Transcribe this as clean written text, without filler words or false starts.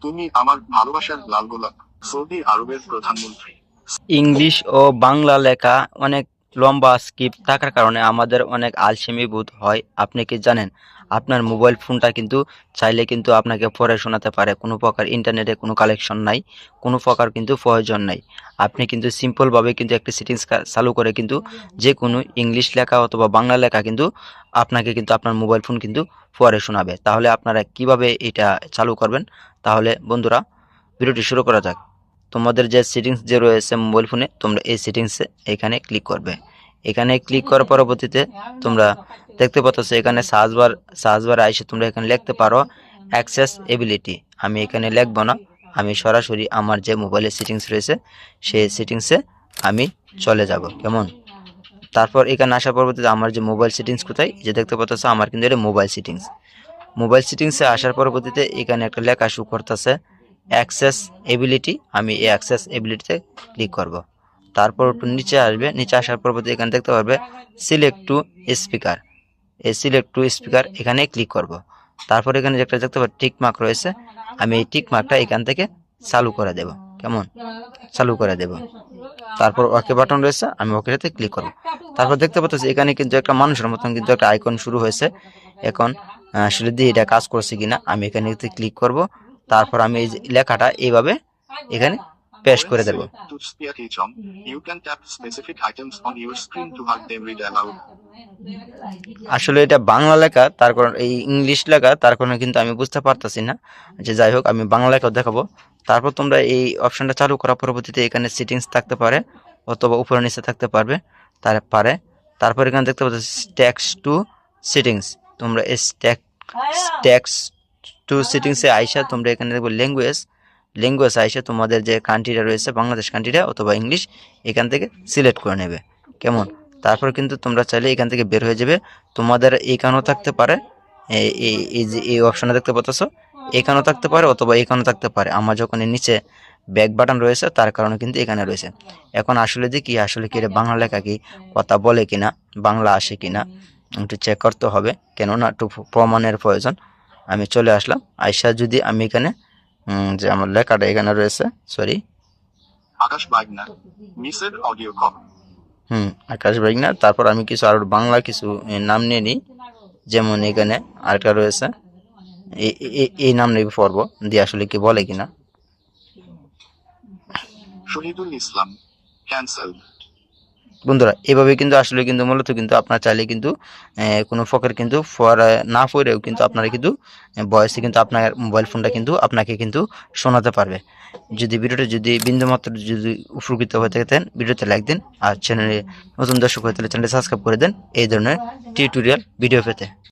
তুমি আমার ভালোবাসার লাল গোলাপ। সৌদি আরবের প্রধানমন্ত্রী। ইংলিশ ও বাংলা লেখা অনেক লম্বা স্ক্রিপ্ট থাকার কারণে আমাদের অনেক আলসেমি বোধ হয়। আপনি কি জানেন আপনার মোবাইল ফোনটা কিন্তু চাইলে কিন্তু আপনাকে পড়ে শোনাতে পারে, কোনো প্রকার ইন্টারনেটে কোনো কালেকশন নাই, কোনো প্রকার কিন্তু প্রয়োজন নাই। আপনি কিন্তু সিম্পলভাবে কিন্তু একটি সেটিংস চালু করে কিন্তু যে কোনো ইংলিশ লেখা অথবা বাংলা লেখা কিন্তু আপনাকে কিন্তু আপনার মোবাইল ফোন কিন্তু পড়ে শোনাবে। তাহলে আপনারা কিভাবে এটা চালু করবেন? তাহলে বন্ধুরা ভিডিওটি শুরু করা যাক। তোমাদের যে সেটিংস যে রয়েছে মোবাইল ফোনে, তোমরা এই সেটিংসে এখানে ক্লিক করবে। এখানে ক্লিক করার পরবর্তীতে তোমরা দেখতে পাচ্ছ এখানে সার্চবার আইসে তোমরা এখানে লিখতে পারো অ্যাক্সেসএবিলিটি। আমি এখানে লিখবো না, আমি সরাসরি আমার যে মোবাইলের সেটিংস রয়েছে সেই সেটিংসে আমি চলে যাব। কেমন? তারপর এখানে আসার পরবর্তীতে আমার যে মোবাইল সেটিংস কোথায় যে দেখতে পাচ্ছ, আমার কিন্তু এটা মোবাইল সেটিংসে আসার পরবর্তীতে এখানে একটা লেখা শো করতেছে অ্যাক্সেসএবিলিটি। আমি এই অ্যাক্সেসএবিলিটিতে ক্লিক করব। তারপর একটু নিচে আসবে, নিচে আসার পরবর্তী এখানে দেখতে পারবে সিলেক্ট টু স্পিকার। এই সিলেক্ট টু স্পিকার এখানে ক্লিক করব। তারপর এখানে একটা দেখতে পাচ্ছি টিক মার্ক রয়েছে, আমি এই টিক মার্কটা এখান থেকে চালু করে দেব। কেমন? চালু করে দেব। তারপর ওকে বাটন রয়েছে, আমি ওকেতে ক্লিক করব। তারপর দেখতে পাচ্ছি এখানে কিন্তু একটা মানুষের মতন কিন্তু একটা আইকন শুরু হয়েছে। এখন আসলে দিয়ে এটা কাজ করছে কিনা আমি এখানে ক্লিক করব। তারপর আমি এই লেখাটা এইভাবে এখানে পেশ করে দেব। To speak each on, you can tap specific items on your screen to have them read aloud. আসলে এটা বাংলা লেখা, তার কারণ এই ইংলিশ লেখা, তার কারণে কিন্তু আমি বুঝতে পারতাছি না। যে যাই হোক, আমি বাংলা লেখাও দেখাবো। তারপর তোমরা এই অপশনটা চালু করার পরবর্তীতে এখানে সেটিংস থাকতে পারে অথবা উপরে নিচে থাকতে পারবে তারপর এখানে দেখতে পাচ্ছ টেক্সট টু সেটিংস। তোমরা এই টেক্সট টু সেটিংসে আইসা তোমরা এখানে দেখবে ল্যাঙ্গুয়েজ আইসা তোমাদের যে কান্ট্রিটা রয়েছে, বাংলাদেশ কান্ট্রিটা অথবা ইংলিশ, এখান থেকে সিলেক্ট করে নেবে। কেমন? তারপর কিন্তু তোমরা চাইলে এখান থেকে বের হয়ে যাবে। তোমাদের এইখানেও থাকতে পারে, এই যে এই অপশনে দেখতে পাচ্ছ, এখানেও থাকতে পারে অথবা এখানেও থাকতে পারে। আমার যখন এর নিচে ব্যাক বাটন রয়েছে তার কারণে কিন্তু এখানে রয়েছে। এখন আসলে দেখি আসলে কি বাংলা লেখা কি কথা বলে কিনা, বাংলা আসে কিনা একটু চেক করতে হবে, কেননা একটু প্রমাণের প্রয়োজন। আমি চলে আসলাম, আইসা যদি আমি এখানে যে আমার লেখাটা এখানে রয়েছে, সরি, আকাশ বাগনা, মিসের অডিও কল। আকাশ বাইগনা। তারপর আমি কিছু আর বাংলা কিছু নাম নিয়ে নিই, যেমন এখানে আরেকটা রয়েছে, এই নাম নিয়ে পড়বো দিয়ে আসলে কি বলে কিনা। শহীদুল ইসলাম, ক্যান্সেল। বন্ধুরা এভাবে কিন্তু আসলে কিন্তু মূলত কিন্তু আপনার চাইলে কিন্তু কোনো প্রকার কিন্তু না পড়েও কিন্তু আপনারা কিন্তু ভয়েসে কিন্তু আপনার মোবাইল ফোনটা কিন্তু আপনাকে কিন্তু শোনাতে পারবে। যদি ভিডিওটা যদি বিন্দুমাত্র যদি উপকৃত হয়ে থাকেন, ভিডিওতে লাইক দিন, আর চ্যানেলে নতুন দর্শক হয়ে থাকলে চ্যানেলটি সাবস্ক্রাইব করে দেন এই ধরনের টিউটোরিয়াল ভিডিও পেতে।